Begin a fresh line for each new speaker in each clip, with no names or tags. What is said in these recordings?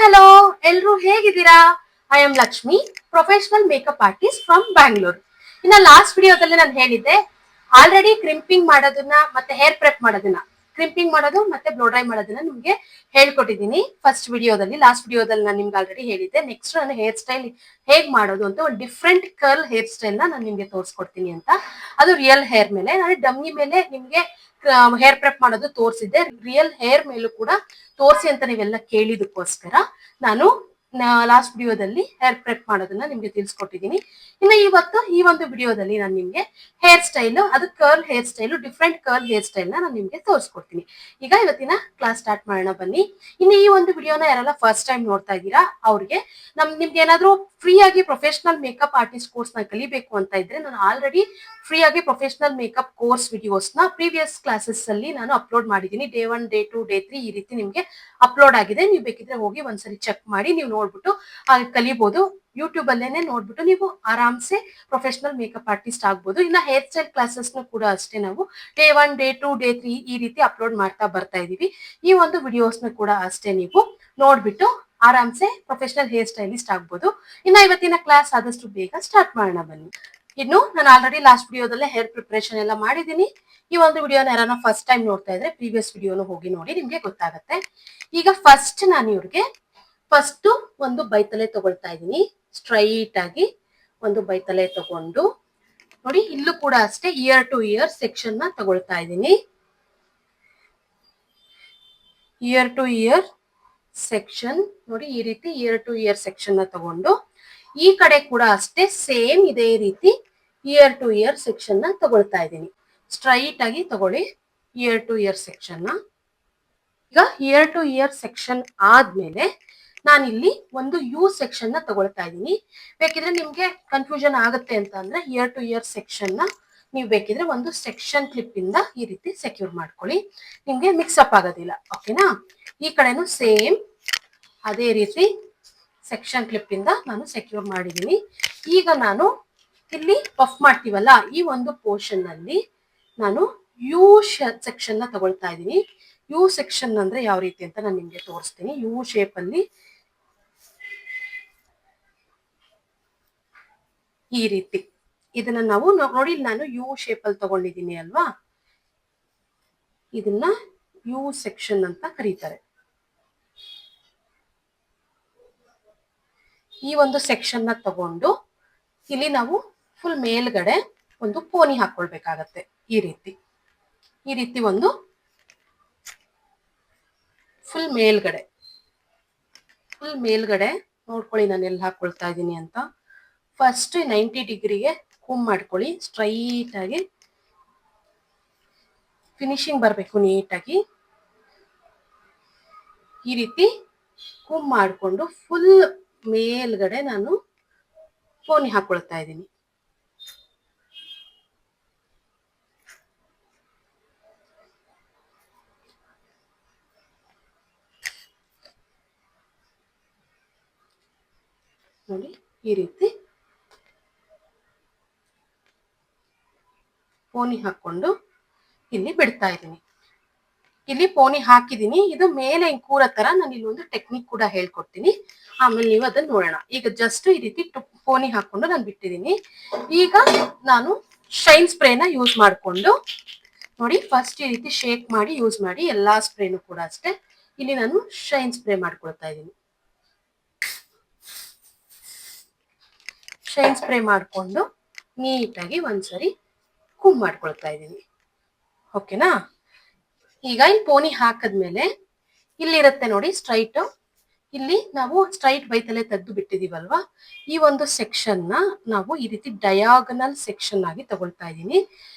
Hello ಎಲ್ರು ಹೇಗಿದ್ದೀರಾ? I am Lakshmi, professional makeup artist from Bangalore. ಇನ್ನ ಲಾಸ್ಟ್ ವಿಡಿಯೋದಲ್ಲಿ ನಾನು ಹೇಳಿದ್ದೆ ಆಲ್ರೆಡಿ ಕ್ರಿಂಪಿಂಗ್ ಮಾಡೋದನ್ನ ಮತ್ತೆ ಹೇರ್ ಪ್ರೆಪ್ ಮಾಡೋದನ್ನ, ಕ್ರಿಂಪಿಂಗ್ ಮಾಡೋದು ಮತ್ತೆ ಬ್ಲೋ ಡ್ರೈ ಮಾಡೋದನ್ನ ನಿಮ್ಗೆ ಹೇಳ್ಕೊಟ್ಟಿದ್ದೀನಿ ಫಸ್ಟ್ ವಿಡಿಯೋದಲ್ಲಿ. ಲಾಸ್ಟ್ ವಿಡಿಯೋದಲ್ಲಿ ನಾನು ನಿಮ್ಗೆ ಆಲ್ರೆಡಿ ಹೇಳಿದ್ದೆ. ನೆಕ್ಸ್ಟ್ ನಾನು ಹೇರ್ ಸ್ಟೈಲ್ ಹೇಗ್ ಮಾಡೋದು ಅಂತ ಒಂದು ಡಿಫ್ರೆಂಟ್ ಕರ್ಲ್ ಹೇರ್ ಸ್ಟೈಲ್ ನಾನು ನಿಮ್ಗೆ ತೋರಿಸ್ಕೊಡ್ತೀನಿ ಅಂತ. ಅದು ರಿಯಲ್ ಹೇರ್ ಮೇಲೆ, ನಾನು ಡಮ್ಮಿ ಮೇಲೆ ನಿಮ್ಗೆ ಹೇರ್ ಪ್ರೆಪ್ ಮಾಡೋದು ತೋರಿಸಿದ್ದೆ. ರಿಯಲ್ ಹೇರ್ ಮೇಲೂ ಕೂಡ ತೋರಿಸಿ ಅಂತ ನೀವೆಲ್ಲ ಕೇಳಿದಕ್ಕೋಸ್ಕರ ನಾನು ಲಾಸ್ಟ್ ವಿಡಿಯೋದಲ್ಲಿ ಹೇರ್ ಪ್ರೆಪ್ ಮಾಡೋದನ್ನ ನಿಮ್ಗೆ ತಿಳಿಸ್ಕೊಟ್ಟಿದ್ದೀನಿ. ಇನ್ನು ಇವತ್ತು ಈ ಒಂದು ವಿಡಿಯೋದಲ್ಲಿ ನಾನು ನಿಮ್ಗೆ ಹೇರ್ ಸ್ಟೈಲ್, ಅದು curl hair style, different curl hair style ನಾನು ನಿಮ್ಗೆ ತೋರಿಸ್ಕೊಡ್ತೀನಿ. ಈಗ ಇವತ್ತಿನ ಕ್ಲಾಸ್ ಸ್ಟಾರ್ಟ್ ಮಾಡೋಣ ಬನ್ನಿ. ಇನ್ನು ಈ ಒಂದು ವಿಡಿಯೋನ ಯಾರೆಲ್ಲ ಫಸ್ಟ್ ಟೈಮ್ ನೋಡ್ತಾ ಇದ್ದೀರಾ ಅವ್ರಿಗೆ ನಿಮ್ಗೆ ಏನಾದ್ರು ಫ್ರೀ ಆಗಿ ಪ್ರೊಫೆಷನಲ್ ಮೇಕಪ್ ಆರ್ಟಿಸ್ಟ್ ಕೋರ್ಸ್ ನ ಕಲಿಬೇಕು ಅಂತ ಇದ್ರೆ, ನಾನು ಆಲ್ರೆಡಿ ಫ್ರೀ ಆಗಿ ಪ್ರೊಫೆಷನಲ್ ಮೇಕಪ್ ಕೋರ್ಸ್ ವಿಡಿಯೋಸ್ ನ ಪ್ರೀವಿಯಸ್ ಕ್ಲಾಸಸ್ ಅಲ್ಲಿ ನಾನು ಅಪ್ಲೋಡ್ ಮಾಡಿದ್ದೀನಿ. ಡೇ 1, ಡೇ 2, ಡೇ 3 ಈ ರೀತಿ ನಿಮ್ಗೆ ಅಪ್ಲೋಡ್ ಆಗಿದೆ. ನೀವು ಬೇಕಿದ್ರೆ ಹೋಗಿ ಒಂದ್ಸರಿ ಚೆಕ್ ಮಾಡಿ ನೀವು ನೋಡ್ಬಿಟ್ಟು ಕಲಿಬಹುದು. ಯೂಟ್ಯೂಬ್ ಅಲ್ಲೇನೆ ನೋಡ್ಬಿಟ್ಟು ನೀವು ಆರಾಮ್ಸೆ ಪ್ರೊಫೆಷನಲ್ ಮೇಕಪ್ ಆರ್ಟಿಸ್ಟ್ ಆಗ್ಬೋದು. ಇನ್ನ ಹೇರ್ ಸ್ಟೈಲ್ ಕ್ಲಾಸಸ್ ಕೂಡ ಅಷ್ಟೇ ನಾವು ಡೇ 1, ಡೇ 2, ಡೇ 3 ಈ ರೀತಿ ಅಪ್ಲೋಡ್ ಮಾಡ್ತಾ ಬರ್ತಾ ಇದೀವಿ. ಈ ಒಂದು ವಿಡಿಯೋಸ್ ನ ಕೂಡ ಅಷ್ಟೇ ನೀವು ನೋಡ್ಬಿಟ್ಟು ಆರಾಮ್ಸೆ ಪ್ರೊಫೆಷನಲ್ ಹೇರ್ ಸ್ಟೈಲಿಸ್ಟ್ ಆಗ್ಬೋದು. ಇನ್ನ ಇವತ್ತಿನ ಕ್ಲಾಸ್ ಆದಷ್ಟು ಬೇಗ ಸ್ಟಾರ್ಟ್ ಮಾಡೋಣ ಬನ್ನಿ. ಇನ್ನು ನಾನು ಆಲ್ರೆಡಿ ಲಾಸ್ಟ್ ವಿಡಿಯೋದಲ್ಲೇ ಹೇರ್ ಪ್ರಿಪರೇಷನ್ ಎಲ್ಲ ಮಾಡಿದ್ದೀನಿ. ಈ ಒಂದು ವಿಡಿಯೋನ ಯಾರನ್ನ ಫಸ್ಟ್ ಟೈಮ್ ನೋಡ್ತಾ ಇದ್ರೆ ಪ್ರೀವಿಯಸ್ ವಿಡಿಯೋನು ಹೋಗಿ ನೋಡಿ, ನಿಮ್ಗೆ ಗೊತ್ತಾಗತ್ತೆ. ಈಗ ಫಸ್ಟ್ ನಾನು ಇವ್ರಿಗೆ ಒಂದು ಬೈತಲೆ ತಗೊಳ್ತಾ ಇದ್ದೀನಿ. ಸ್ಟ್ರೈಟ್ ಆಗಿ ಒಂದು ಬೈತಲೆ ತಗೊಂಡು ನೋಡಿ, ಇಲ್ಲೂ ಕೂಡ ಅಷ್ಟೇ ಇಯರ್ ಟು ಇಯರ್ ಸೆಕ್ಷನ್ ನ ತಗೊಳ್ತಾ ಇದ್ದೀನಿ. ಇಯರ್ ಟು ಇಯರ್ ಸೆಕ್ಷನ್ ನೋಡಿ, ಈ ರೀತಿ ಇಯರ್ ಟು ಇಯರ್ ಸೆಕ್ಷನ್ ನ ತಗೊಂಡು ಈ ಕಡೆ ಕೂಡ ಅಷ್ಟೇ ಸೇಮ್ ಇದೇ ರೀತಿ ಇಯರ್ ಟು ಇಯರ್ ಸೆಕ್ಷನ್ ನ ತಗೊಳ್ತಾ ಇದ್ದೀನಿ. ಸ್ಟ್ರೈಟ್ ಆಗಿ ತಗೊಳ್ಳಿ ಇಯರ್ ಟು ಇಯರ್ ಸೆಕ್ಷನ್ ನ. ಈಗ ಇಯರ್ ಟು ಇಯರ್ ಸೆಕ್ಷನ್ ಆದ್ಮೇಲೆ ನಾನಿಲ್ಲಿ ಒಂದು ಯು ಸೆಕ್ಷನ್ ನ ತಗೊಳ್ತಾ ಇದ್ದೀನಿ. ಬೇಕಿದ್ರೆ ನಿಮ್ಗೆ ಕನ್ಫ್ಯೂಷನ್ ಆಗುತ್ತೆ ಅಂತ ಅಂದ್ರೆ ಇಯರ್ ಟು ಇಯರ್ ಸೆಕ್ಷನ್ ನ ನೀವು ಬೇಕಿದ್ರೆ ಒಂದು ಸೆಕ್ಷನ್ ಕ್ಲಿಪ್ ಇಂದ ಈ ರೀತಿ ಸೆಕ್ಯೂರ್ ಮಾಡ್ಕೊಳ್ಳಿ, ನಿಮ್ಗೆ ಮಿಕ್ಸ್ ಅಪ್ ಆಗೋದಿಲ್ಲ. ಓಕೆನಾ? ಈ ಕಡೆನೂ ಸೇಮ್ ಅದೇ ರೀತಿ ಸೆಕ್ಷನ್ ಕ್ಲಿಪ್ ಇಂದ ನಾನು ಸೆಕ್ಯೂರ್ ಮಾಡಿದ್ದೀನಿ. ಈಗ ನಾನು ಇಲ್ಲಿ ಪಫ್ ಮಾಡ್ತೀವಲ್ಲ, ಈ ಒಂದು ಪೋರ್ಷನ್ ಅಲ್ಲಿ ನಾನು ಯು ಸೆಕ್ಷನ್ ನ ತಗೊಳ್ತಾ ಇದ್ದೀನಿ. ಯು ಸೆಕ್ಷನ್ ಅಂದ್ರೆ ಯಾವ ರೀತಿ ಅಂತ ನಾನು ನಿಮ್ಗೆ ತೋರಿಸ್ತೀನಿ. ಯು ಶೇಪ್ ಅಲ್ಲಿ ಈ ರೀತಿ ಇದನ್ನ ನಾವು ನೋಡಿ, ನಾನು ಯು ಶೇಪ್ ಅಲ್ಲಿ ತಗೊಂಡಿದ್ದೀನಿ ಅಲ್ವಾ, ಇದನ್ನ ಯು ಸೆಕ್ಷನ್ ಅಂತ ಕರೀತಾರೆ. ಈ ಒಂದು ಸೆಕ್ಷನ್ ನ ತಗೊಂಡು ಇಲ್ಲಿ ನಾವು ಫುಲ್ ಮೇಲ್ಗಡೆ ಒಂದು ಪೋನಿ ಹಾಕೊಳ್ಬೇಕಾಗತ್ತೆ. ಈ ರೀತಿ ಒಂದು ಫುಲ್ ಮೇಲ್ಗಡೆ ನೋಡ್ಕೊಳ್ಳಿ ನಾನು ಎಲ್ಲಿ ಹಾಕೊಳ್ತಾ ಇದ್ದೀನಿ ಅಂತ. ಫಸ್ಟ್ 90 ಡಿಗ್ರಿಗೆ ಕೂಮ್ ಮಾಡ್ಕೊಳ್ಳಿ. ಸ್ಟ್ರೈಟ್ ಆಗಿ ಫಿನಿಶಿಂಗ್ ಬರಬೇಕು ನೀಟಾಗಿ. ಈ ರೀತಿ ಕೂಮ್ ಮಾಡಿಕೊಂಡು ಫುಲ್ ಮೇಲ್ಗಡೆ ನಾನು ಪೋನಿ ಹಾಕೊಳ್ತಾ ಇದ್ದೀನಿ. ನೋಡಿ, ಈ ರೀತಿ ಪೋನಿ ಹಾಕೊಂಡು ಇಲ್ಲಿ ಬಿಡ್ತಾ ಇದ್ದೀನಿ. ಇಲ್ಲಿ ಪೋನಿ ಹಾಕಿದ್ದೀನಿ. ಇದು ಮೇಲೆ ಕೂರ ತರ ನಾನು ಇಲ್ಲೊಂದು ಟೆಕ್ನಿಕ್ ಕೂಡ ಹೇಳ್ಕೊಡ್ತೀನಿ, ಆಮೇಲೆ ನೀವು ಅದನ್ನ ನೋಡೋಣ. ಈಗ ಜಸ್ಟ್ ಈ ರೀತಿ ಪೋನಿ ಹಾಕೊಂಡು ನಾನು ಬಿಟ್ಟಿದ್ದೀನಿ. ಈಗ ನಾನು ಶೈನ್ ಸ್ಪ್ರೇನ ಯೂಸ್ ಮಾಡಿಕೊಂಡು ನೋಡಿ, ಫಸ್ಟ್ ಈ ರೀತಿ ಶೇಕ್ ಮಾಡಿ ಯೂಸ್ ಮಾಡಿ ಎಲ್ಲಾ ಸ್ಪ್ರೇನು ಕೂಡ ಅಷ್ಟೇ. ಇಲ್ಲಿ ನಾನು ಶೈನ್ ಸ್ಪ್ರೇ ಮಾಡ್ಕೊಳ್ತಾ ಇದ್ದೀನಿ. ಶೈನ್ ಸ್ಪ್ರೇ ಮಾಡಿಕೊಂಡು ನೀಟಾಗಿ ಒಂದ್ಸರಿ ಕೂಮ್ ಮಾಡ್ಕೊಳ್ತಾ ಇದ್ದೀನಿ. ಓಕೆನಾ? ಈಗ ಇಲ್ಲಿ ಪೋನಿ ಹಾಕದ್ಮೇಲೆ ಇಲ್ಲಿರುತ್ತೆ ನೋಡಿ ಸ್ಟ್ರೈಟ್, ಇಲ್ಲಿ ನಾವು ಸ್ಟ್ರೈಟ್ ಬೈತಲೆ ತೆಗೆದು ಬಿಟ್ಟಿದೀವಲ್ವಾ, ಈ ಒಂದು ಸೆಕ್ಷನ್ ನ ನಾವು ಈ ರೀತಿ ಡಯಾಗನಲ್ ಸೆಕ್ಷನ್ ಆಗಿ ತಗೊಳ್ತಾ ಇದ್ದೀನಿ.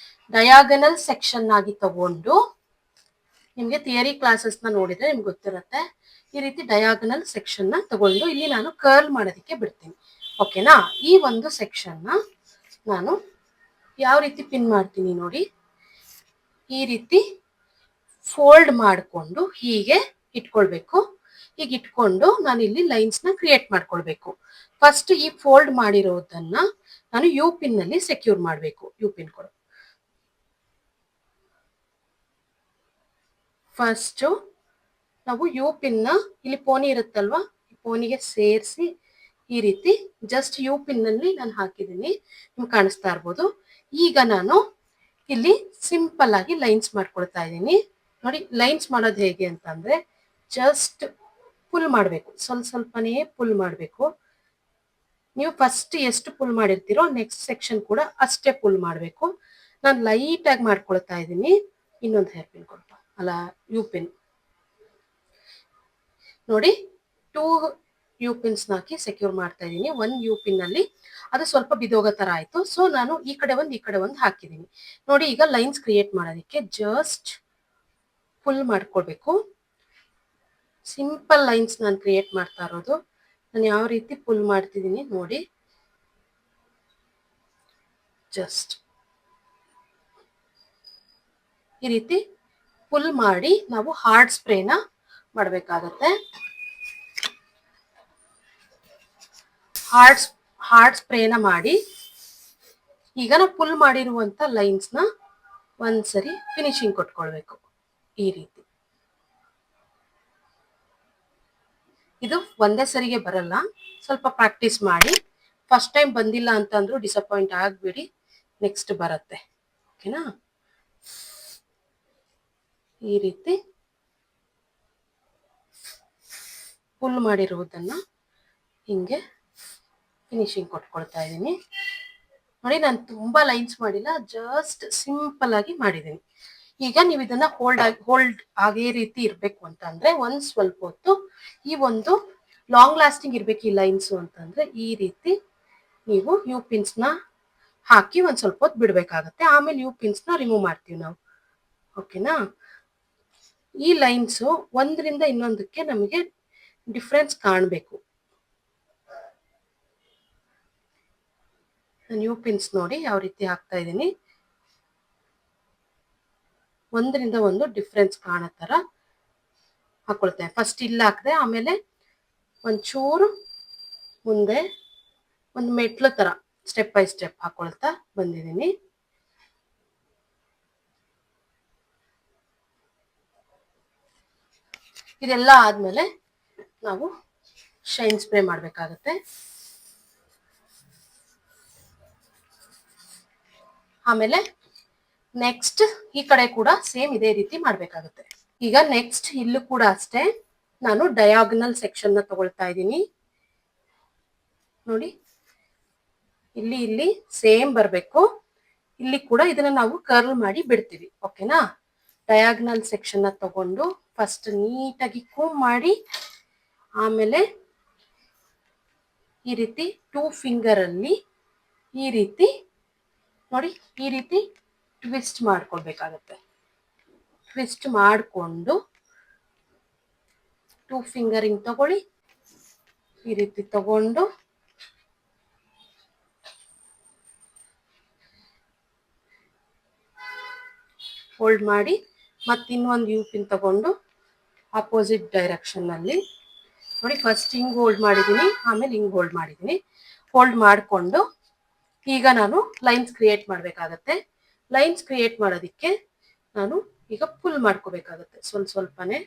ಡಯಾಗನಲ್ ಸೆಕ್ಷನ್ ಆಗಿ ತಗೊಂಡು ನಿಮ್ಗೆ ಥಿಯರಿ ಕ್ಲಾಸಸ್ ನ ನೋಡಿದ್ರೆ ನಿಮ್ಗೆ ಗೊತ್ತಿರುತ್ತೆ. ಈ ರೀತಿ ಡಯಾಗನಲ್ ಸೆಕ್ಷನ್ ನ ತಗೊಂಡು ಇಲ್ಲಿ ನಾನು ಕರ್ಲ್ ಮಾಡೋದಕ್ಕೆ ಬಿಡ್ತೀನಿ. ಓಕೆನಾ? ಈ ಒಂದು ಸೆಕ್ಷನ್ ನ ನಾನು ಯಾವ ರೀತಿ ಪಿನ್ ಮಾಡ್ತೀನಿ ನೋಡಿ, ಈ ರೀತಿ ಫೋಲ್ಡ್ ಮಾಡಿಕೊಂಡು ಹೀಗೆ ಇಟ್ಕೊಳ್ಬೇಕು. ಹೀಗೆ ಇಟ್ಕೊಂಡು ನಾನು ಇಲ್ಲಿ ಲೈನ್ಸ್ ನ ಕ್ರಿಯೇಟ್ ಮಾಡ್ಕೊಳ್ಬೇಕು. ಫಸ್ಟ್ ಈ ಫೋಲ್ಡ್ ಮಾಡಿರೋದನ್ನ ನಾನು ಯು ಪಿನ್ ನಲ್ಲಿ ಸೆಕ್ಯೂರ್ ಮಾಡಬೇಕು. ಯು ಪಿನ್ ಕೊಡು. ಫಸ್ಟ್ ನಾವು ಯು ಪಿನ್ ನ ಇಲ್ಲಿ ಪೋನಿ ಇರುತ್ತಲ್ವಾ, ಕೋನಿಗೆ ಸೇರಿಸಿ ಈ ರೀತಿ ಜಸ್ಟ್ ಯು ಪಿನ್ನಲ್ಲಿ ನಾನು ಹಾಕಿದ್ದೀನಿ, ನಿಮ್ಗೆ ಕಾಣಿಸ್ತಾ ಇರ್ಬೋದು. ಈಗ ನಾನು ಇಲ್ಲಿ ಸಿಂಪಲ್ ಆಗಿ ಲೈನ್ಸ್ ಮಾಡ್ಕೊಳ್ತಾ ಇದ್ದೀನಿ. ನೋಡಿ ಲೈನ್ಸ್ ಮಾಡೋದು ಹೇಗೆ ಅಂತಂದ್ರೆ ಜಸ್ಟ್ ಪುಲ್ ಮಾಡಬೇಕು, ಸ್ವಲ್ಪನೇ ಪುಲ್ ಮಾಡಬೇಕು. ನೀವು ಫಸ್ಟ್ ಎಷ್ಟು ಪುಲ್ ಮಾಡಿರ್ತೀರೋ ನೆಕ್ಸ್ಟ್ ಸೆಕ್ಷನ್ ಕೂಡ ಅಷ್ಟೇ ಪುಲ್ ಮಾಡಬೇಕು. ನಾನು ಲೈಟ್ ಆಗಿ ಮಾಡ್ಕೊಳ್ತಾ ಇದ್ದೀನಿ. ಇನ್ನೊಂದು ಹೇರ್ ಪಿನ್ ಕೊಡ್ತ ಅಲ್ಲ ಯು ಪಿನ್ ನೋಡಿ, 2 ಯು ಪಿನ್ಸ್ ಹಾಕಿ ಸೆಕ್ಯೂರ್ ಮಾಡ್ತಾ ಇದ್ದೀನಿ. 1 ಯು ಪಿನ್ ಅಲ್ಲಿ ಅದು ಸ್ವಲ್ಪ ಬಿದೋಗೋ ತರ ಆಯ್ತು. ಸೊ ನಾನು ಈ ಕಡೆ ಒಂದು ಹಾಕಿದ್ದೀನಿ. ನೋಡಿ ಈಗ ಲೈನ್ಸ್ ಕ್ರಿಯೇಟ್ ಮಾಡೋದಕ್ಕೆ ಜಸ್ಟ್ ಫುಲ್ ಮಾಡ್ಕೊಳ್ಬೇಕು. ಸಿಂಪಲ್ ಲೈನ್ಸ್ ನಾನು ಕ್ರಿಯೇಟ್ ಮಾಡ್ತಾ ಇರೋದು. ನಾನು ಯಾವ ರೀತಿ ಫುಲ್ ಮಾಡ್ತಿದ್ದೀನಿ ನೋಡಿ. ಜಸ್ಟ್ ಈ ರೀತಿ ಫುಲ್ ಮಾಡಿ ನಾವು ಹಾರ್ಡ್ ಸ್ಪ್ರೇನ ಮಾಡಬೇಕಾಗತ್ತೆ. ಹಾರ್ಡ್ ಸ್ಪ್ರೇನ ಮಾಡಿ ಈಗ ನಾವು ಫುಲ್ ಮಾಡಿರುವಂತ ಲೈನ್ಸ್ ನ ಒಂದ್ಸರಿ ಫಿನಿಶಿಂಗ್ ಕೊಟ್ಕೊಳ್ಬೇಕು. ಈ ರೀತಿ ಇದು ಒಂದೇ ಸರಿಗೆ ಬರಲ್ಲ, ಸ್ವಲ್ಪ ಪ್ರಾಕ್ಟೀಸ್ ಮಾಡಿ. ಫಸ್ಟ್ ಟೈಮ್ ಬಂದಿಲ್ಲ ಅಂತಂದ್ರೂ ಡಿಸಪಾಯಿಂಟ್ ಆಗ್ಬಿಡಿ, ನೆಕ್ಸ್ಟ್ ಬರುತ್ತೆ. ಓಕೆನಾ? ಈ ರೀತಿ ಫುಲ್ ಮಾಡಿರುವುದನ್ನ ಹಿಂಗೆ ಫಿನಿಶಿಂಗ್ ಕೊಟ್ಕೊಳ್ತಾ ಇದ್ದೀನಿ. ನೋಡಿ ನಾನು ತುಂಬಾ ಲೈನ್ಸ್ ಮಾಡಿಲ್ಲ, ಜಸ್ಟ್ ಸಿಂಪಲ್ ಆಗಿ ಮಾಡಿದ್ದೀನಿ. ಈಗ ನೀವು ಇದನ್ನ ಹೋಲ್ಡ್ ಆಗೇ ರೀತಿ ಇರ್ಬೇಕು ಅಂತ ಅಂದ್ರೆ ಒಂದ್ ಸ್ವಲ್ಪ ಹೊತ್ತು ಈ ಒಂದು ಲಾಂಗ್ ಲಾಸ್ಟಿಂಗ್ ಇರ್ಬೇಕು ಈ ಲೈನ್ಸ್ ಅಂತಂದ್ರೆ ಈ ರೀತಿ ನೀವು ಯು ಪಿನ್ಸ್ ನ ಹಾಕಿ ಒಂದ್ ಸ್ವಲ್ಪ ಹೊತ್ತು ಬಿಡ್ಬೇಕಾಗತ್ತೆ. ಆಮೇಲೆ ಯು ಪಿನ್ಸ್ ನ ರಿಮೂವ್ ಮಾಡ್ತೀವಿ ನಾವು. ಓಕೆನಾ? ಈ ಲೈನ್ಸ್ ಒಂದರಿಂದ ಇನ್ನೊಂದಕ್ಕೆ ನಮಗೆ ಡಿಫ್ರೆನ್ಸ್ ಕಾಣಬೇಕು. ಯು ಪಿನ್ಸ್ ನೋಡಿ ಯಾವ ರೀತಿ ಹಾಕ್ತಾ ಇದ್ದೀನಿ, ಒಂದರಿಂದ ಒಂದು ಡಿಫ್ರೆನ್ಸ್ ಕಾಣೋ ತರ ಹಾಕೊಳ್ತೇನೆ. ಫಸ್ಟ್ ಇಲ್ಲಿ ಹಾಕಿದೆ, ಆಮೇಲೆ ಒಂಚೂರು ಮುಂದೆ ಒಂದು ಮೆಟ್ಲು ತರ ಸ್ಟೆಪ್ ಬೈ ಸ್ಟೆಪ್ ಹಾಕೊಳ್ತಾ ಬಂದಿದ್ದೀನಿ. ಇದೆಲ್ಲ ಆದ್ಮೇಲೆ ನಾವು ಶೈನ್ ಸ್ಪ್ರೇ ಮಾಡ್ಬೇಕಾಗತ್ತೆ. ಆಮೇಲೆ ನೆಕ್ಸ್ಟ್ ಈ ಕಡೆ ಕೂಡ ಸೇಮ್ ಇದೇ ರೀತಿ ಮಾಡ್ಬೇಕಾಗುತ್ತೆ. ಈಗ ನೆಕ್ಸ್ಟ್ ಇಲ್ಲೂ ಕೂಡ ಅಷ್ಟೇ ನಾನು ಡಯಾಗನಲ್ ಸೆಕ್ಷನ್ ನ ತಗೊಳ್ತಾ ಇದ್ದೀನಿ. ನೋಡಿ ಇಲ್ಲಿ ಸೇಮ್ ಬರಬೇಕು. ಇಲ್ಲಿ ಕೂಡ ಇದನ್ನ ನಾವು ಕರ್ಲ್ ಮಾಡಿ ಬಿಡ್ತೀವಿ. ಓಕೆನಾ? ಡಯಾಗನಲ್ ಸೆಕ್ಷನ್ ನ ತಗೊಂಡು ಫಸ್ಟ್ ನೀಟಾಗಿ ಕೂಮ್ ಮಾಡಿ, ಆಮೇಲೆ ಈ ರೀತಿ 2 ಫಿಂಗರ್ ಅಲ್ಲಿ ಈ ರೀತಿ ನೋಡಿ ಈ ರೀತಿ ಟ್ವಿಸ್ಟ್ ಮಾಡ್ಕೊಳ್ಬೇಕಾಗತ್ತೆ. ಟ್ವಿಸ್ಟ್ ಮಾಡಿಕೊಂಡು 2 ಫಿಂಗರಿಂಗ್ ತಗೊಳ್ಳಿ, ಈ ರೀತಿ ತಗೊಂಡು ಹೋಲ್ಡ್ ಮಾಡಿ, ಮತ್ತೆ ಇನ್ನೊಂದು ಯು ಪಿನ್ ತಗೊಂಡು ಆಪೋಸಿಟ್ ಡೈರೆಕ್ಷನ್ ಅಲ್ಲಿ ನೋಡಿ ಫಸ್ಟ್ ಹಿಂಗ್ ಹೋಲ್ಡ್ ಮಾಡಿದ್ದೀನಿ, ಆಮೇಲೆ ಹಿಂಗ್ ಹೋಲ್ಡ್ ಮಾಡಿದ್ದೀನಿ. ಹೋಲ್ಡ್ ಮಾಡಿಕೊಂಡು ಈಗ ನಾನು ಲೈನ್ಸ್ ಕ್ರಿಯೇಟ್ ಮಾಡ್ಬೇಕಾಗತ್ತೆ. ಲೈನ್ಸ್ ಕ್ರಿಯೇಟ್ ಮಾಡೋದಿಕ್ಕೆ ನಾನು ಈಗ ಫುಲ್ ಮಾಡ್ಕೋಬೇಕಾಗತ್ತೆ ಸ್ವಲ್ಪನೇ.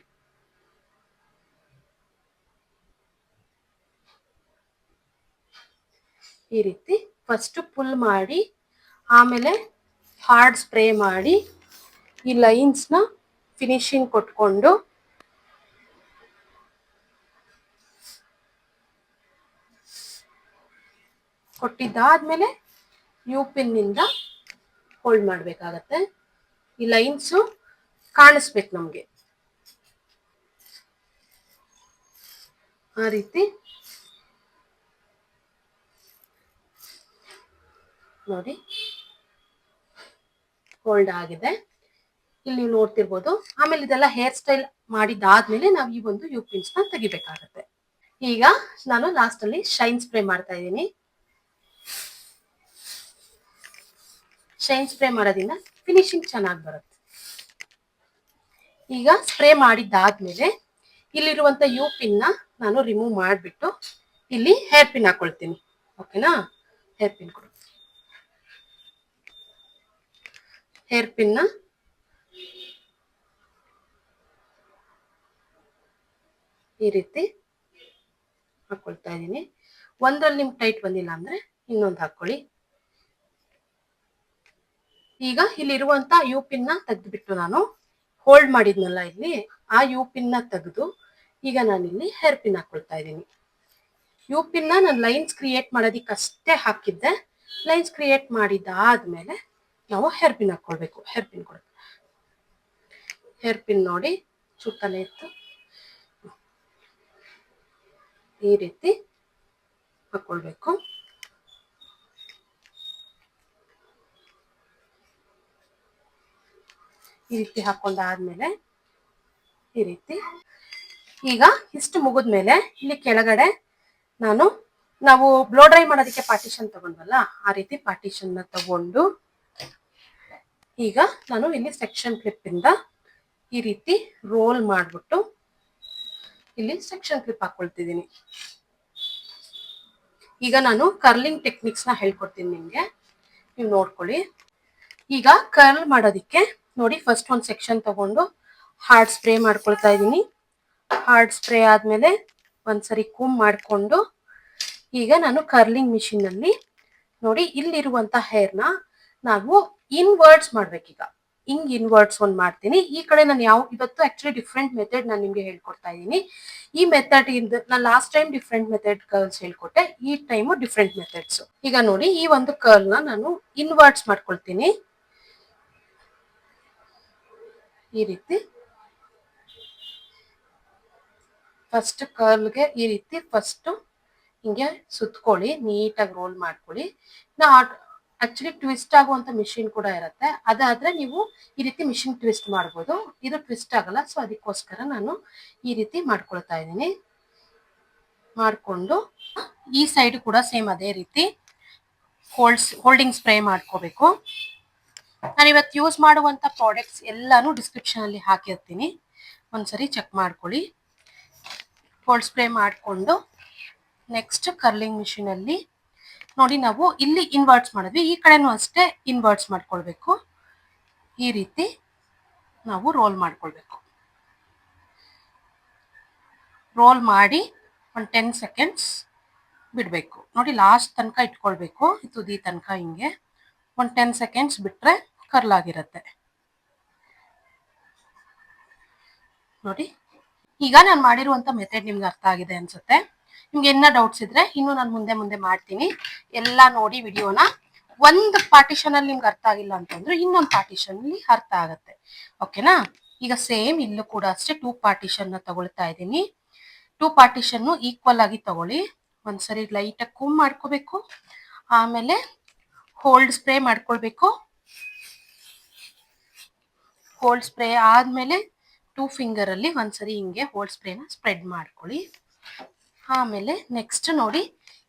ಈ ರೀತಿ ಫಸ್ಟ್ ಫುಲ್ ಮಾಡಿ, ಆಮೇಲೆ ಹಾರ್ಡ್ ಸ್ಪ್ರೇ ಮಾಡಿ ಈ ಲೈನ್ಸ್ ನ ಫಿನಿಶಿಂಗ್ ಕೊಟ್ಕೊಂಡು ಕೊಟ್ಟಿದ್ದಾದ್ಮೇಲೆ ಯು ಪಿನ್ ನಿಂದ ಹೋಲ್ಡ್ ಮಾಡ್ಬೇಕಾಗತ್ತೆ. ಈ ಲೈನ್ಸ್ ಕಾಣಿಸ್ಬೇಕು ನಮ್ಗೆ, ಆ ರೀತಿ ನೋಡಿ ಹೋಲ್ಡ್ ಆಗಿದೆ. ಇಲ್ಲಿ ನೀವು ನೋಡ್ತಿರ್ಬೋದು. ಆಮೇಲೆ ಇದೆಲ್ಲ ಹೇರ್ ಸ್ಟೈಲ್ ಮಾಡಿದಾದ್ಮೇಲೆ ನಾವು ಈ ಒಂದು ಯು ಪಿನ್ಸ್ ನ ತೆಗಿಬೇಕಾಗತ್ತೆ. ಈಗ ನಾನು ಲಾಸ್ಟ್ ಅಲ್ಲಿ ಶೈನ್ ಸ್ಪ್ರೇ ಮಾಡ್ತಾ ಇದ್ದೀನಿ. ಶೈನ್ ಸ್ಪ್ರೇ ಮಾಡೋದ್ರಿಂದ ಫಿನಿಶಿಂಗ್ ಚೆನ್ನಾಗಿ ಬರುತ್ತೆ. ಈಗ ಸ್ಪ್ರೇ ಮಾಡಿದ್ದಾದ್ಮೇಲೆ ಇಲ್ಲಿರುವಂತ ಯು ಪಿನ್ ನ ನಾನು ರಿಮೂವ್ ಮಾಡಿಬಿಟ್ಟು ಇಲ್ಲಿ ಹೇರ್ ಪಿನ್ ಹಾಕೊಳ್ತೀನಿ. ಓಕೆನಾ? ಹೇರ್ ಪಿನ್ ಕೊಡು. ಹೇರ್ ಪಿನ್ ನ ಈ ರೀತಿ ಹಾಕೊಳ್ತಾ ಇದ್ದೀನಿ. ಒಂದ್ರಲ್ಲಿ ನಿಮ್ಗೆ ಟೈಟ್ ಬಂದಿಲ್ಲ ಅಂದ್ರೆ ಇನ್ನೊಂದು ಹಾಕೊಳ್ಳಿ. ಈಗ ಇಲ್ಲಿರುವಂತ ಯು ಪಿನ್ ನ ತೆಗೆದ್ಬಿಟ್ಟು ನಾನು ಹೋಲ್ಡ್ ಮಾಡಿದ್ನಲ್ಲ ಇಲ್ಲಿ, ಆ ಯು ಪಿನ್ ನ ತೆಗೆದು ಈಗ ನಾನಿಲ್ಲಿ ಹೇರ್ ಪಿನ್ ಹಾಕೊಳ್ತಾ ಇದ್ದೀನಿ. ಯು ಪಿನ್ ನ ನಾನು ಲೈನ್ಸ್ ಕ್ರಿಯೇಟ್ ಮಾಡೋದಿಕ್ಕಷ್ಟೇ ಹಾಕಿದ್ದೆ. ಲೈನ್ಸ್ ಕ್ರಿಯೇಟ್ ಮಾಡಿದಾದ್ಮೇಲೆ ನಾವು ಹೇರ್ ಪಿನ್ ಹಾಕೊಳ್ಬೇಕು. ಹೇರ್ ಪಿನ್ ನೋಡಿ ಸುತ್ತಲೇ ಇತ್ತು ಈ ರೀತಿ ಹಾಕೊಳ್ಬೇಕು. ಈ ರೀತಿ ಹಾಕೊಂಡಾದ್ಮೇಲೆ ಈ ರೀತಿ ಈಗ ಇಷ್ಟು ಮುಗಿದ್ಮೇಲೆ ಇಲ್ಲಿ ಕೆಳಗಡೆ ನಾವು ಬ್ಲೋ ಡ್ರೈ ಮಾಡೋದಕ್ಕೆ ಪಾರ್ಟಿಷನ್ ತಗೊಂಡ್ವಲ್ಲ, ಆ ರೀತಿ ಪಾರ್ಟಿಷನ್ ನ ತಗೊಂಡು ಈಗ ನಾನು ಇಲ್ಲಿ ಸೆಕ್ಷನ್ ಕ್ಲಿಪ್ ಇಂದ ಈ ರೀತಿ ರೋಲ್ ಮಾಡ್ಬಿಟ್ಟು ಇಲ್ಲಿ ಸೆಕ್ಷನ್ ಕ್ಲಿಪ್ ಹಾಕೊಳ್ತಿದ್ದೀನಿ. ಈಗ ನಾನು ಕರ್ಲಿಂಗ್ ಟೆಕ್ನಿಕ್ಸ್ ನ ಹೇಳ್ಕೊಡ್ತೀನಿ ನಿಮ್ಗೆ, ನೀವು ನೋಡ್ಕೊಳ್ಳಿ. ಈಗ ಕರ್ಲ್ ಮಾಡೋದಿಕ್ಕೆ ನೋಡಿ, ಫಸ್ಟ್ ಒಂದು ಸೆಕ್ಷನ್ ತಗೊಂಡು ಹಾರ್ಡ್ ಸ್ಪ್ರೇ ಮಾಡ್ಕೊಳ್ತಾ ಇದ್ದೀನಿ. ಹಾರ್ಡ್ ಸ್ಪ್ರೇ ಆದ್ಮೇಲೆ ಒಂದ್ಸರಿ ಕೂಮ್ ಮಾಡ್ಕೊಂಡು ಈಗ ನಾನು ಕರ್ಲಿಂಗ್ ಮಿಷಿನ್ ಅಲ್ಲಿ ನೋಡಿ ಇಲ್ಲಿರುವಂತ ಹೇರ್ ನ ನಾವು ಇನ್ವರ್ಡ್ಸ್ ಮಾಡ್ಬೇಕೀಗ. ಹಿಂಗ್ ಇನ್ವರ್ಡ್ಸ್ ಒಂದ್ ಮಾಡ್ತೀನಿ. ಈ ಕಡೆ ನಾನು ಇವತ್ತು ಆಕ್ಚುಲಿ ಡಿಫ್ರೆಂಟ್ ಮೆಥಡ್ ನಾನು ನಿಮ್ಗೆ ಹೇಳ್ಕೊಡ್ತಾ ಇದ್ದೀನಿ. ಈ ಮೆಥಡ್ ನಾನು last time different method curls ಹೇಳ್ಕೊಟ್ಟೆ, ಈ ಟೈಮು ಡಿಫ್ರೆಂಟ್ ಮೆಥಡ್ಸ್. ಈಗ ನೋಡಿ ಈ ಒಂದು ಕರ್ಲ್ ನ ನಾನು ಇನ್ವರ್ಡ್ಸ್ ಮಾಡ್ಕೊಳ್ತೀನಿ ಈ ರೀತಿ. ಫಸ್ಟ್ ಕರ್ಲ್ಗೆ ಈ ರೀತಿ ಫಸ್ಟ್ ಹಿಂಗೆ ಸುತ್ಕೊಳ್ಳಿ, ನೀಟಾಗಿ ರೋಲ್ ಮಾಡ್ಕೊಳ್ಳಿ. ಆಕ್ಚುಲಿ ಟ್ವಿಸ್ಟ್ ಆಗುವಂತ ಮಿಷಿನ್ ಕೂಡ ಇರುತ್ತೆ, ಅದಾದ್ರೆ ನೀವು ಈ ರೀತಿ ಮಿಷಿನ್ ಟ್ವಿಸ್ಟ್ ಮಾಡ್ಬೋದು. ಇದು ಟ್ವಿಸ್ಟ್ ಆಗಲ್ಲ, ಸೊ ಅದಕ್ಕೋಸ್ಕರ ನಾನು ಈ ರೀತಿ ಮಾಡ್ಕೊಳ್ತಾ ಇದ್ದೀನಿ. ಮಾಡ್ಕೊಂಡು ಈ ಸೈಡ್ ಕೂಡ ಸೇಮ್ ಅದೇ ರೀತಿ ಹೋಲ್ಡಿಂಗ್ ಸ್ಪ್ರೇ ಮಾಡ್ಕೋಬೇಕು. ನಾನು ಇವತ್ತು ಯೂಸ್ ಮಾಡುವಂತ ಪ್ರಾಡಕ್ಟ್ಸ್ ಎಲ್ಲಾನು ಡಿಸ್ಕ್ರಿಪ್ಷನ್ ಅಲ್ಲಿ ಹಾಕಿರ್ತೀನಿ, ಒಂದ್ಸರಿ ಚೆಕ್ ಮಾಡ್ಕೊಳ್ಳಿ. ಹೋಲ್ಡ್ ಸ್ಪ್ರೇ ಮಾಡಿಕೊಂಡು ನೆಕ್ಸ್ಟ್ ಕರ್ಲಿಂಗ್ ಮಿಷಿನ್ ಅಲ್ಲಿ ನೋಡಿ ನಾವು ಇಲ್ಲಿ ಇನ್ವರ್ಟ್ಸ್ ಮಾಡಿದ್ವಿ, ಈ ಕಡೆನೂ ಅಷ್ಟೇ ಇನ್ವರ್ಟ್ಸ್ ಮಾಡ್ಕೊಳ್ಬೇಕು. ಈ ರೀತಿ ನಾವು ರೋಲ್ ಮಾಡ್ಕೊಳ್ಬೇಕು. ರೋಲ್ ಮಾಡಿ ಒಂದು 10 ಸೆಕೆಂಡ್ಸ್ ಬಿಡಬೇಕು. ನೋಡಿ ಲಾಸ್ಟ್ ತನಕ ಇಟ್ಕೊಳ್ಬೇಕು, ತುದಿ ತನಕ ಹಿಂಗೆ ಒಂದು 10 ಸೆಕೆಂಡ್ಸ್ ಬಿಟ್ರೆ ಕರ್ಲ್ ಆಗಿರುತ್ತೆ ನೋಡಿ. ಈಗ ನಾನು ಮಾಡಿರುವಂತ ಮೆಥಡ್ ನಿಮ್ಗೆ ಅರ್ಥ ಆಗಿದೆ ಅನ್ಸುತ್ತೆ. ನಿಮ್ಗೆ ಏನ ಡೌಟ್ಸ್ ಇದ್ರೆ ಇನ್ನು ನಾನು ಮುಂದೆ ಮಾಡ್ತೀನಿ. ಎಲ್ಲ ನೋಡಿ ವಿಡಿಯೋನ. ಒಂದು ಪಾರ್ಟಿಷನ್ ಅಲ್ಲಿ ನಿಮ್ಗೆ ಅರ್ಥ ಆಗಿಲ್ಲ ಅಂತಂದ್ರೆ ಇನ್ನೊಂದು ಪಾರ್ಟಿಷನ್ ಅಲ್ಲಿ ಅರ್ಥ ಆಗತ್ತೆ, ಓಕೆನಾ. ಈಗ ಸೇಮ್ ಇಲ್ಲೂ ಕೂಡ ಅಷ್ಟೇ 2 ಪಾರ್ಟಿಷನ್ ನ ತಗೊಳ್ತಾ ಇದ್ದೀನಿ. 2 ಪಾರ್ಟಿಷನ್ ಈಕ್ವಲ್ ಆಗಿ ತಗೊಳ್ಳಿ. ಒಂದ್ಸರಿ ಲೈಟ್ ಆಗಿ ಕೂಮ್ ಮಾಡ್ಕೋಬೇಕು, ಆಮೇಲೆ ಹೋಲ್ಡ್ ಸ್ಪ್ರೇ ಮಾಡ್ಕೊಳ್ಬೇಕು. ಹೋಲ್ಡ್ ಸ್ಪ್ರೇ ಆದ್ಮೇಲೆ 2 ಫಿಂಗರ್ ಅಲ್ಲಿ ಒಂದ್ಸರಿ ಹಿಂಗೆ ಹೋಲ್ಡ್ ಸ್ಪ್ರೇನ ಸ್ಪ್ರೆಡ್ ಮಾಡ್ಕೊಳ್ಳಿ. ಆಮೇಲೆ ನೆಕ್ಸ್ಟ್ ನೋಡಿ